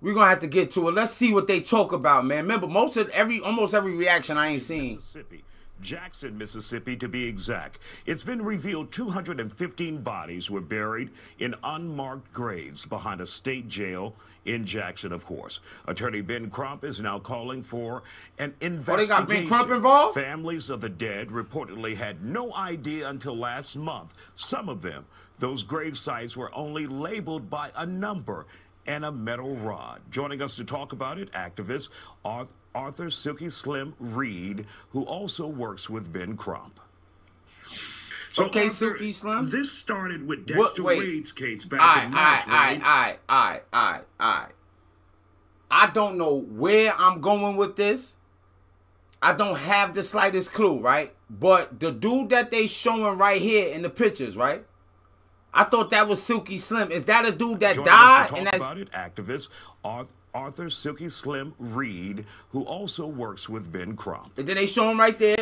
We're gonna have to get to it. Let's see what they talk about, man. Remember, almost every reaction I ain't seen. Mississippi. Jackson, Mississippi, to be exact. It's been revealed 215 bodies were buried in unmarked graves behind a state jail in Jackson, of course. Attorney Ben Crump is now calling for an investigation. Oh, they got Ben Crump involved? Families of the dead reportedly had no idea until last month. Some of them, those grave sites were only labeled by a number and a metal rod. Joining us to talk about it, activist Arthur Silky Slim Reed, who also works with Ben Crump. So okay, Arthur, Silky Slim. This started with Dexter Wade's case back in March, right? I don't know where I'm going with this. I don't have the slightest clue, right? But the dude that they showing right here in the pictures, right? I thought that was Silky Slim. Is that a dude that died? And that's about it, activist Arthur Silky Slim Reed, who also works with Ben Crump. And then they show him right there.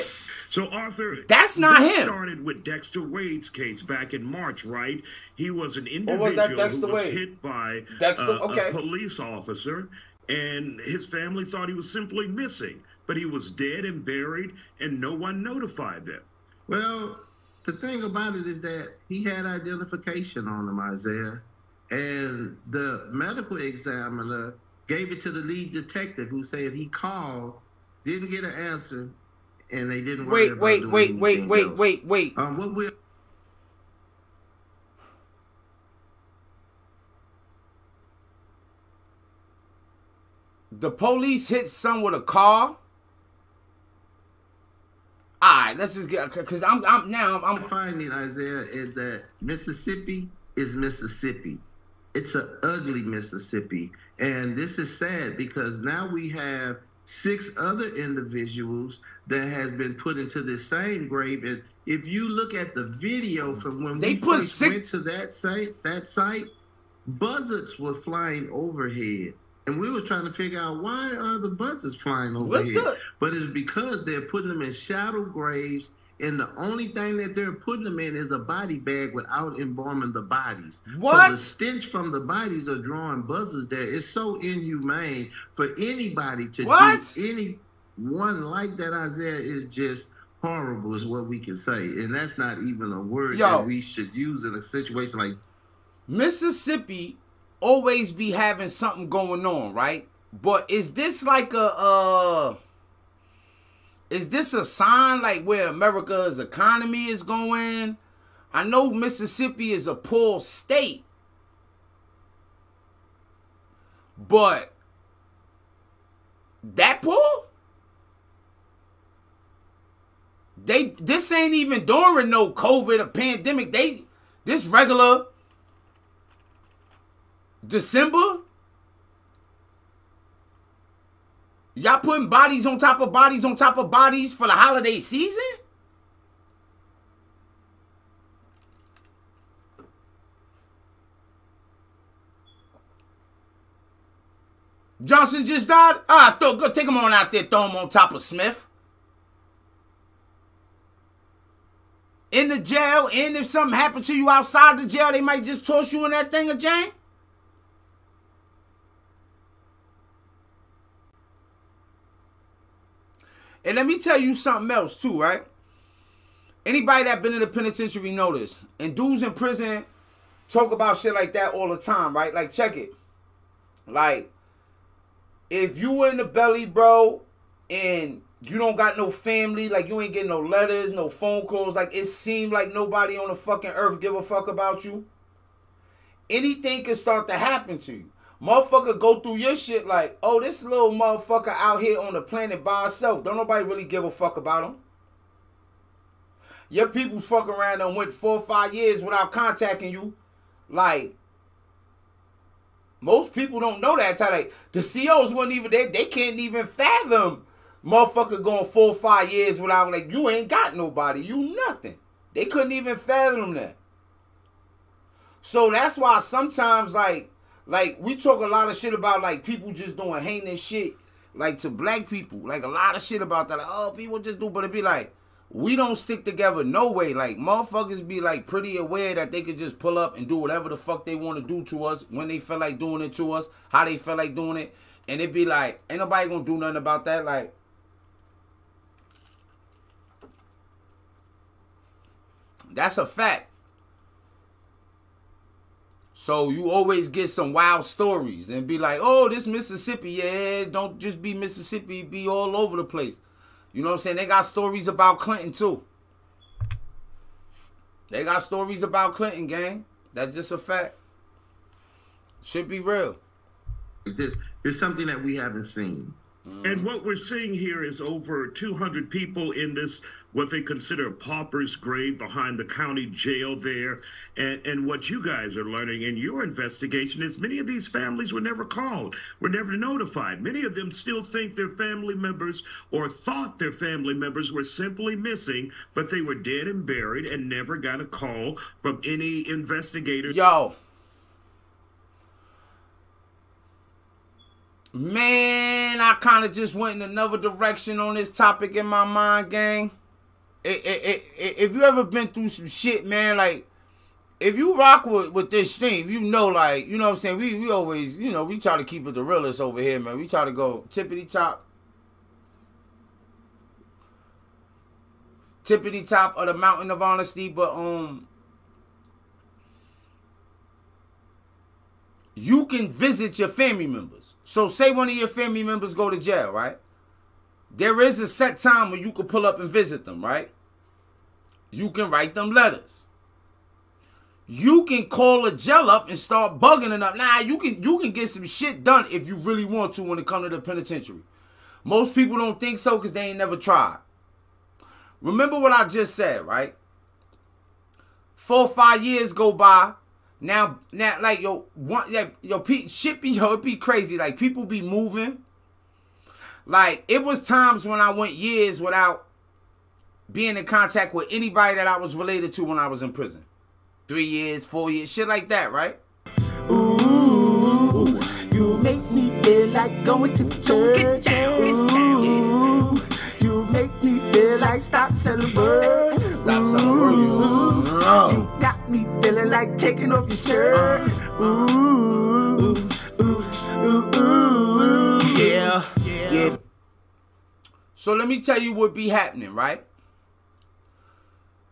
So Arthur, that's not him. Started with Dexter Wade's case back in March, right? He was an individual who was hit by a police officer, and his family thought he was simply missing, but he was dead and buried, and no one notified them. Well, the thing about it is that he had identification on him, Isaiah, and the medical examiner gave it to the lead detective, who said he called, didn't get an answer, and they didn't. Wait. The police hit some with a car. All right, let's just get, because I'm finding, Isaiah, is that Mississippi is Mississippi. It's an ugly Mississippi, and this is sad because now we have 6 other individuals that has been put into the same grave. And if you look at the video from when we first went to that site, buzzards were flying overhead. And we were trying to figure out, why are the buzzards flying overhead? But it's because they're putting them in shallow graves, and the only thing that they're putting them in is a body bag without embalming the bodies. What? So the stench from the bodies are drawing buzzards there. It's so inhumane for anybody to do anyone like that, Isaiah, is just horrible is what we can say. And that's not even a word that we should use in a situation like Mississippi. Always be having something going on, right? But is this like is this a sign like where America's economy is going? I know Mississippi is a poor state, but that poor? This ain't even during no COVID or pandemic. This regular December? Y'all putting bodies on top of bodies on top of bodies for the holiday season? Johnson just died? Go take him on out there, throw him on top of Smith. In the jail, and if something happened to you outside the jail, they might just toss you in that thing of Jane. And let me tell you something else too, right? Anybody that been in the penitentiary know this. And dudes in prison talk about shit like that all the time, right? Like, check it. Like, if you were in the belly, bro, and you don't got no family, like you ain't getting no letters, no phone calls, like it seemed like nobody on the fucking earth give a fuck about you, anything can start to happen to you. Motherfucker go through your shit like, oh, this little motherfucker out here on the planet by herself. Don't nobody really give a fuck about him. Your people's fucking around and went 4 or 5 years without contacting you. Like, most people don't know that. Like, the COs weren't even there. They can't even fathom motherfucker going 4 or 5 years without, like, you ain't got nobody. You nothing. They couldn't even fathom that. So that's why sometimes, like we talk a lot of shit about, like, people just doing heinous shit, like, to black people. Like, a lot of shit about that. Like, oh, people just do, but it be like, we don't stick together no way. Like, motherfuckers be like pretty aware that they could just pull up and do whatever the fuck they want to do to us when they feel like doing it to us, how they feel like doing it. And it be like, ain't nobody gonna do nothing about that. Like, that's a fact. So you always get some wild stories and be like, oh, this Mississippi, yeah, don't just be Mississippi, be all over the place. You know what I'm saying? They got stories about Clinton too. They got stories about Clinton, gang. That's just a fact. Should be real. This is something that we haven't seen. And what we're seeing here is over 200 people in this, what they consider a pauper's grave behind the county jail there. And what you guys are learning in your investigation is many of these families were never called, were never notified. Many of them still think their family members or thought their family members were simply missing, but they were dead and buried and never got a call from any investigator. Yo. Man, I kind of just went in another direction on this topic in my mind, gang. If you ever been through some shit, man, like, if you rock with this stream, you know, like, you know what I'm saying? We always, you know, we try to keep it the realest over here, man. We try to go tippity top of the mountain of honesty, but, you can visit your family members. So say one of your family members go to jail, right? There is a set time where you can pull up and visit them, right? You can write them letters. You can call a jail up and start bugging it up. Nah, you can get some shit done if you really want to when it comes to the penitentiary. Most people don't think so because they ain't never tried. Remember what I just said, right? 4 or 5 years go by. Now, like, it be crazy. Like, people be moving. Like, it was times when I went years without being in contact with anybody that I was related to when I was in prison. 3 years, 4 years, shit like that, right? Ooh, you make me feel like going to church. Ooh, you make me feel like stop selling birds. Stop selling birds. You got me feeling like taking off your shirt. Ooh, yeah. So let me tell you what be happening, right?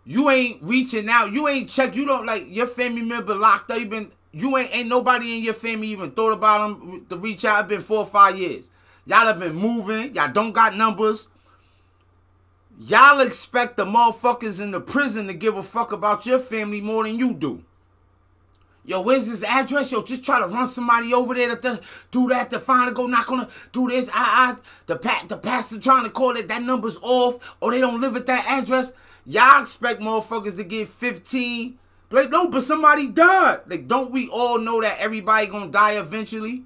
You ain't reaching out. You ain't check. You don't, like, your family member locked up. Ain't nobody in your family even thought about them to reach out. It's been 4 or 5 years. Y'all have been moving. Y'all don't got numbers. Y'all expect the motherfuckers in the prison to give a fuck about your family more than you do. Yo, where's his address? Yo, just try to run somebody over there to do that, to find it, go knock on it, do this. The pastor trying to call it, that number's off, or they don't live at that address. Y'all expect motherfuckers to get 15. Like, no, but somebody died. Like, don't we all know that everybody gonna die eventually?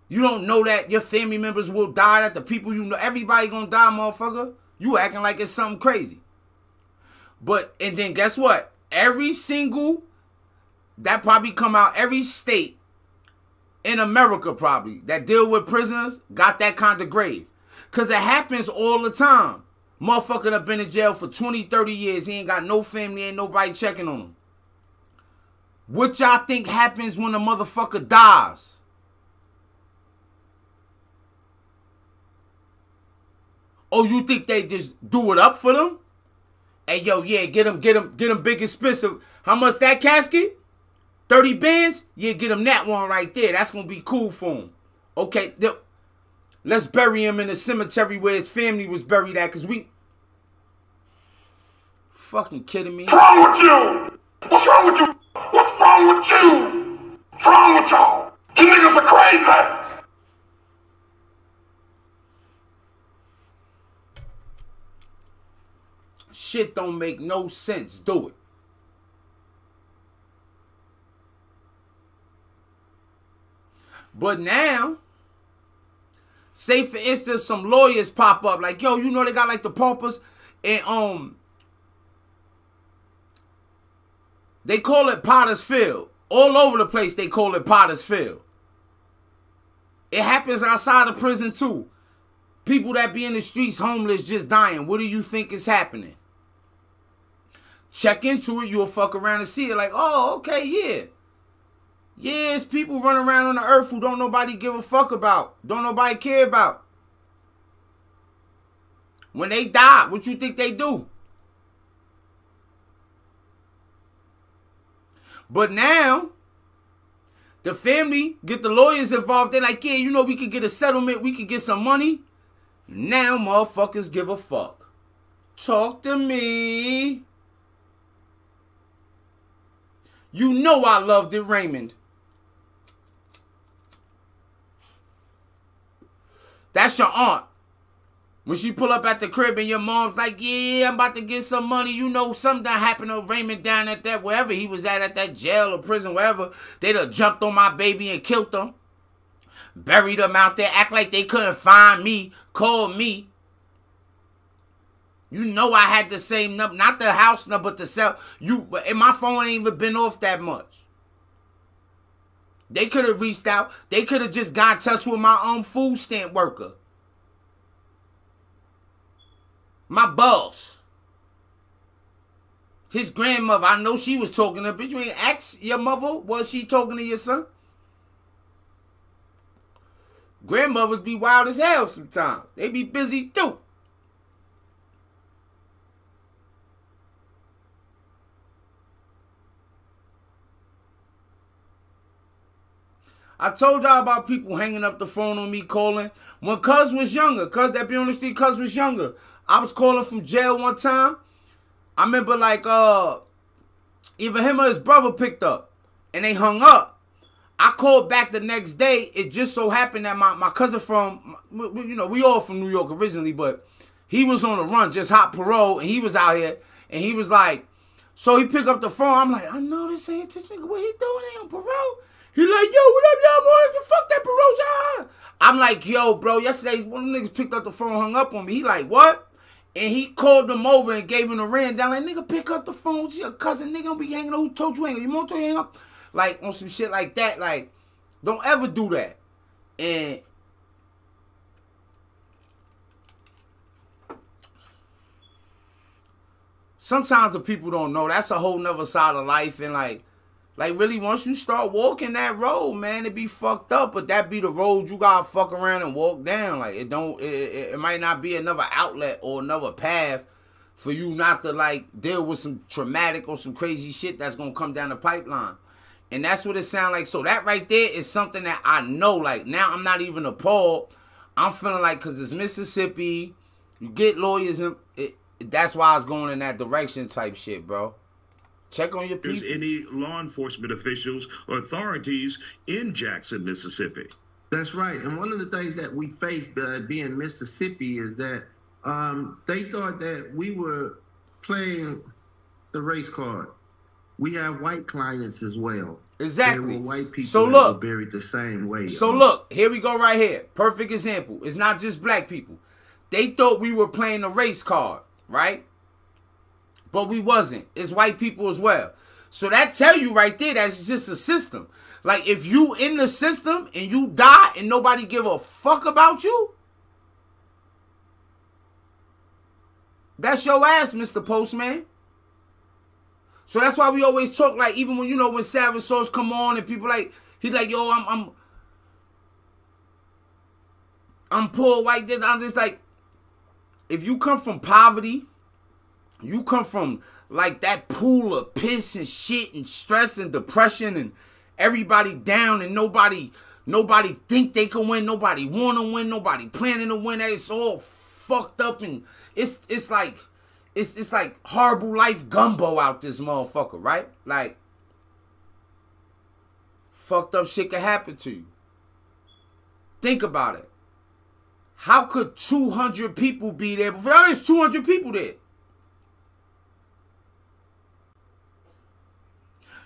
You don't know that your family members will die, that the people you know, everybody gonna die, motherfucker? You acting like it's something crazy. But, and then guess what? Every single, that probably come out, every state in America probably that deal with prisoners got that kind of grave. Because it happens all the time. Motherfucker done been in jail for 20, 30 years. He ain't got no family, ain't nobody checking on him. What y'all think happens when a motherfucker dies? Oh, you think they just do it up for them? Hey, yo, yeah, get them big and expensive. How much that casket? 30 bands? Yeah, get them that one right there. That's going to be cool for him. Okay, let's bury him in the cemetery where his family was buried at, because we... Fucking kidding me? What's wrong with you? What's wrong with you? What's wrong with you? What's wrong with y'all? You niggas are crazy! Shit don't make no sense. Do it. But now, say for instance, some lawyers pop up like, yo, you know they got like the paupers, and they call it Potter's Field. All over the place they call it Potter's Field. It happens outside of prison too. People that be in the streets homeless just dying. What do you think is happening? check into it, you'll fuck around and see it like, oh, okay, yeah. Yeah, it's people running around on the earth who don't nobody give a fuck about. Don't nobody care about. When they die, what you think they do? But now, the family get the lawyers involved. They're like, yeah, you know, we could get a settlement. We could get some money. Now motherfuckers give a fuck. Talk to me. You know I loved it, Raymond. That's your aunt. When she pull up at the crib and your mom's like, yeah, I'm about to get some money. You know, something that happened to Raymond down at that, wherever he was at that jail or prison, wherever. They done jumped on my baby and killed him. Buried him out there, act like they couldn't find me, called me. You know I had the same number, not the house number, but the cell. And my phone ain't even been off that much. They could have reached out. They could have just got in touch with my food stamp worker. My boss. His grandmother. I know she was talking to him. Bitch, you ain't ask your mother, was she talking to your son? Grandmothers be wild as hell sometimes. They be busy too. I told y'all about people hanging up the phone on me, calling. When Cuz was younger, Cuz that be on the street, Cuz was younger. I was calling from jail one time. I remember like either him or his brother picked up and they hung up. I called back the next day. It just so happened that my cousin from, you know, we all from New York originally, but he was on the run, just hot parole, and he was out here, and he was like, so he picked up the phone. I'm like, I know this ain't this nigga, what he doing? He on parole? He like, yo, what up, y'all boys? Fuck that parole, I'm like, yo, bro, yesterday one of them niggas picked up the phone, hung up on me. He like, what? And he called them over and gave him a ring down. Like, nigga, pick up the phone. It's your cousin, nigga. Don't be hanging up. Who told you hang up? You want to hang up? Like, on some shit like that. Like, don't ever do that. And sometimes the people don't know. That's a whole nother side of life. And like really, once you start walking that road, man, it be fucked up. But that be the road you gotta fuck around and walk down. Like, it might not be another outlet or another path for you not to like deal with some traumatic or some crazy shit that's gonna come down the pipeline. And that's what it sounds like. So that right there is something that I know. Like, now I'm not even appalled. I'm feeling like, because it's Mississippi, you get lawyers, and that's why I was going in that direction type shit, bro. Check on your people. There's any law enforcement officials or authorities in Jackson, Mississippi. That's right. And one of the things that we faced being Mississippi is that they thought that we were playing the race card. We have white clients as well. Exactly. There were white people so that look, were buried the same way. So look, here we go right here. Perfect example. It's not just black people. They thought we were playing the race card, right? But we wasn't. It's white people as well. So that tell you right there that it's just a system. Like, if you in the system and you die and nobody give a fuck about you, that's your ass, Mr. Postman. So that's why we always talk, like, even when, you know, when Savage Souls come on and people like, he's like, yo, I'm poor, white, this, I'm just like, if you come from poverty, you come from like that pool of piss and shit and stress and depression and everybody down and nobody think they can win, nobody want to win, nobody planning to win. It's all fucked up and it's like horrible life gumbo out this motherfucker, right? Like, fucked up shit can happen to you. Think about it. How could 200 people be there? Before there's 200 people there.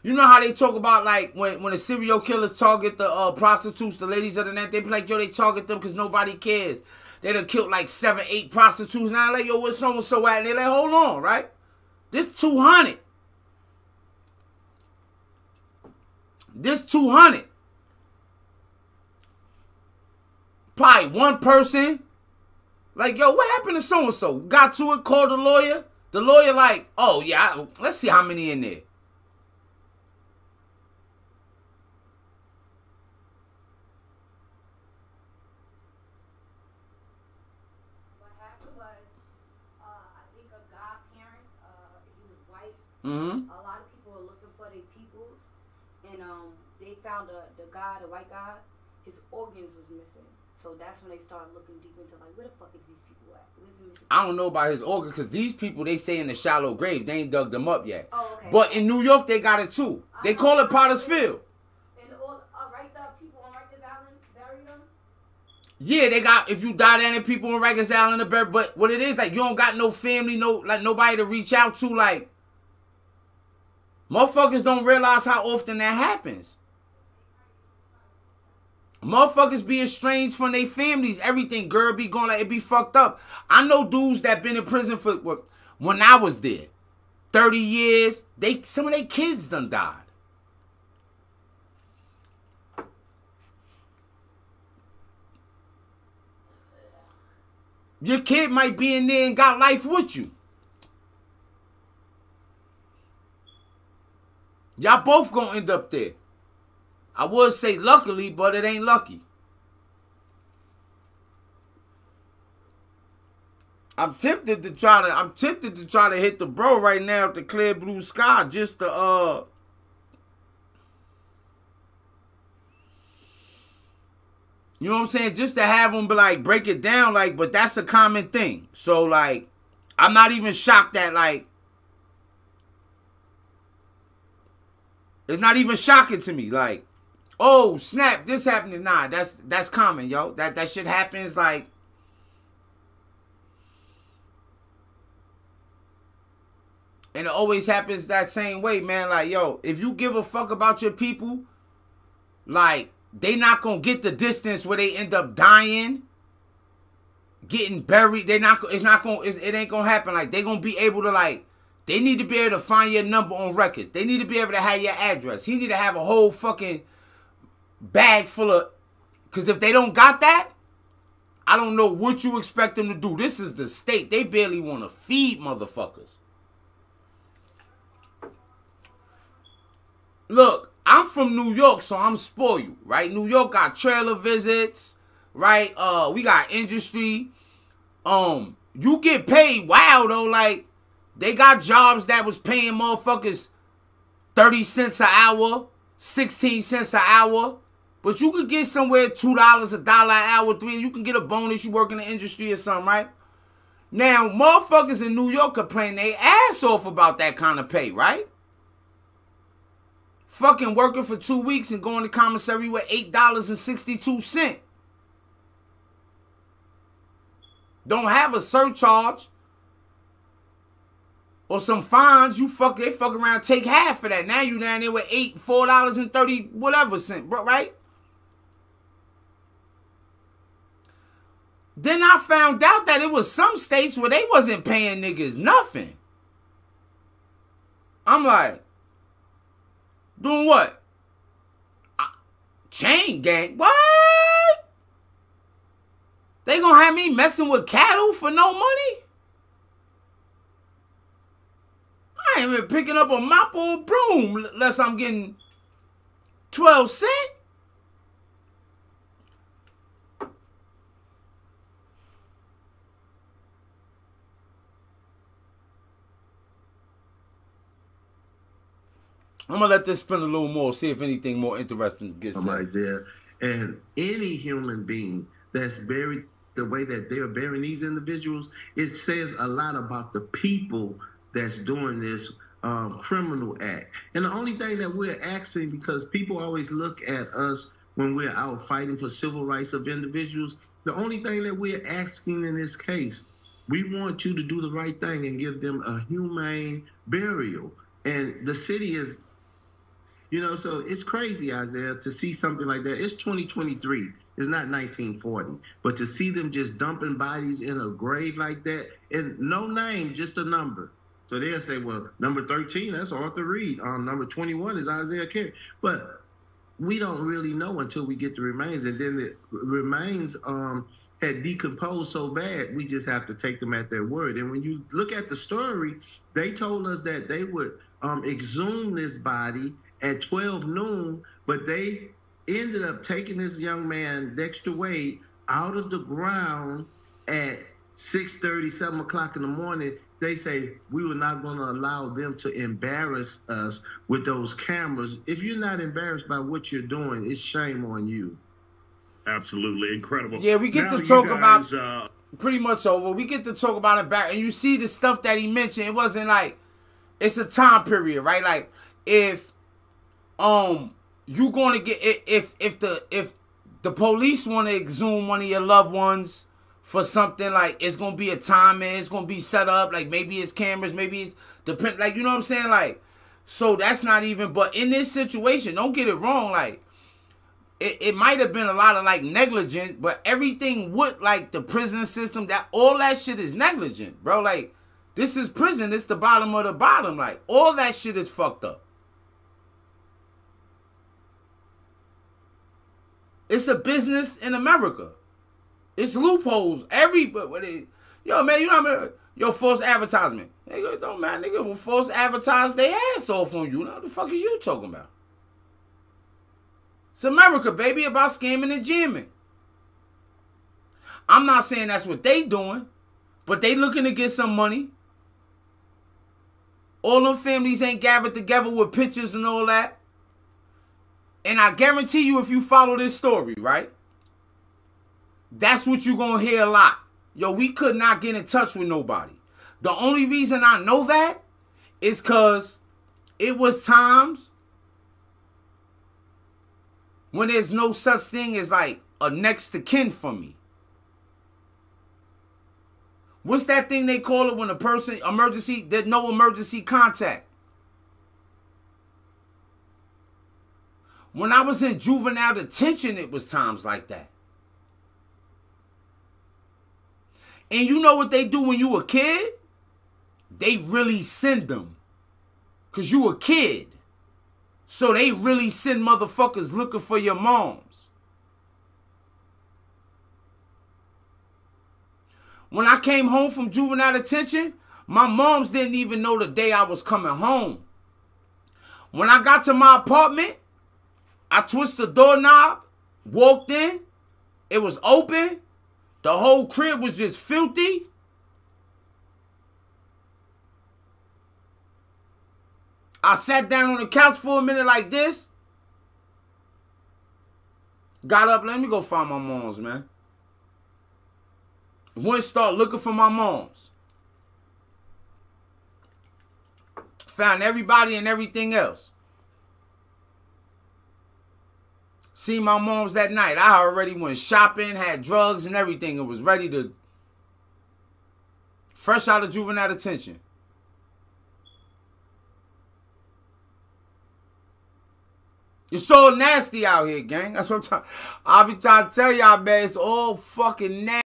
You know how they talk about, like, when the serial killers target the prostitutes, the ladies of the night, they be like, yo, they target them because nobody cares. They done killed like 7, 8 prostitutes. Now like, yo, what's so-and-so at? And they're like, hold on, right? This 200. This 200. Probably one person. Like, yo, what happened to so-and-so? Got to it, called a lawyer. The lawyer like, oh yeah, let's see how many in there. What happened was, I think a godparent, he was white. Mm-hmm. A lot of people were looking for their peoples, and they found the guy, the white guy, his organs was missing. So that's when they started looking deep into like, where the fuck is these people at? Where's the missing? I don't know about his organ because these people, they say in the shallow grave, they ain't dug them up yet. Oh, okay. But in New York, they got it too. They call it Potter's Field. And all right, the people on Rikers Island buried them. Yeah, they got, if you die there, people on Rikers Island, but what it is, like, you don't got no family, nobody to reach out to, like, motherfuckers don't realize how often that happens. Motherfuckers be estranged from their families, everything, girl be going, like, it be fucked up. I know dudes that been in prison for, when I was there, 30 years, some of their kids done died. Your kid might be in there and got life with you. Y'all both gonna end up there. I would say luckily, but it ain't lucky. I'm tempted to try to hit the bro right now at the clear blue sky just to you know what I'm saying? Just to have him be like, break it down, like, but that's a common thing. So, like, I'm not even shocked that, like, it's not even shocking to me. Like, oh, snap, this happened. Nah, that's common, yo. That shit happens, like, and it always happens that same way, man. Like, yo, if you give a fuck about your people, like, they not gonna get the distance where they end up dying, getting buried. It ain't gonna happen. Like, they gonna be able to, like, they need to be able to find your number on records. They need to be able to have your address. He need to have a whole fucking bag full of, because if they don't got that, I don't know what you expect them to do. This is the state. They barely want to feed motherfuckers. Look, I'm from New York, so I'm spoiled, right? New York got trailer visits, right? We got industry. You get paid wow, though. Like, they got jobs that was paying motherfuckers 30 cents an hour, 16 cents an hour. But you could get somewhere $2, $1 an hour, $3. You can get a bonus. You work in the industry or something, right? Now, motherfuckers in New York complain their ass off about that kind of pay, right? Fucking working for 2 weeks and going to commissary with $8.62. Don't have a surcharge or some fines. They fuck around, take half of that. Now you down there with $4.30 whatever cent, bro, right? Then I found out that it was some states where they wasn't paying niggas nothing. I'm like, doing what? Chain gang? What? They gonna have me messing with cattle for no money? I ain't even picking up a mop or a broom unless I'm getting 12 cents. I'm going to let this spin a little more, see if anything more interesting gets said. Isaiah, and any human being that's buried the way that they're burying these individuals, it says a lot about the people that's doing this criminal act. And the only thing that we're asking, because people always look at us when we're out fighting for civil rights of individuals, the only thing that we're asking in this case, we want you to do the right thing and give them a humane burial. And the city is, you know, so it's crazy, Isaiah, to see something like that. It's 2023. It's not 1940. But to see them just dumping bodies in a grave like that, and no name, just a number. So they'll say, well, number 13, that's Arthur Reed. Number 21 is Isaiah Carey. But we don't really know until we get the remains. And then the remains, had decomposed so bad, we just have to take them at their word. And when you look at the story, they told us that they would exhume this body at 12 noon, but they ended up taking this young man, Dexter Wade, out of the ground at 6:30, 7 o'clock in the morning. They say, we were not going to allow them to embarrass us with those cameras. If you're not embarrassed by what you're doing, it's shame on you. Absolutely incredible. Yeah, we get now to talk guys, about pretty much over. We get to talk about it back, and you see the stuff that he mentioned. It wasn't like it's a time period, right? Like if you gonna get if the police want to exhume one of your loved ones for something, like it's gonna be a time, and it's gonna be set up. Like maybe it's cameras, maybe it's like you know what I'm saying, like so that's not even. But in this situation, don't get it wrong, like. It might have been a lot of like negligence, but everything with like the prison system, that all that shit is negligent, bro. Like this is prison, it's the bottom of the bottom. Like all that shit is fucked up. It's a business in America. It's loopholes. Yo man, you know what I mean? Yo, false advertisement. Nigga, don't matter, nigga will false advertise their ass off on you. What the fuck is you talking about? It's America, baby, about scamming and jamming. I'm not saying that's what they doing, but they looking to get some money. All them families ain't gathered together with pictures and all that. And I guarantee you, if you follow this story, right, that's what you're going to hear a lot. Yo, we could not get in touch with nobody. The only reason I know that is because it was times when there's no such thing as like a next to kin for me. What's that thing they call it when a person, there's no emergency contact? When I was in juvenile detention, it was times like that. And you know what they do when you a kid? They really send them. Because you a kid. So they really send motherfuckers looking for your moms. When I came home from juvenile detention, my moms didn't even know the day I was coming home. When I got to my apartment, I twisted the doorknob, walked in, it was open, the whole crib was just filthy. I sat down on the couch for a minute like this. Got up, let me go find my moms, man. Went start looking for my moms. Found everybody and everything else. Seen my moms that night. I already went shopping, had drugs and everything. It was ready to... Fresh out of juvenile detention. It's so nasty out here, gang. That's what I'm trying. I'll be trying to tell y'all, man. It's all fucking nasty.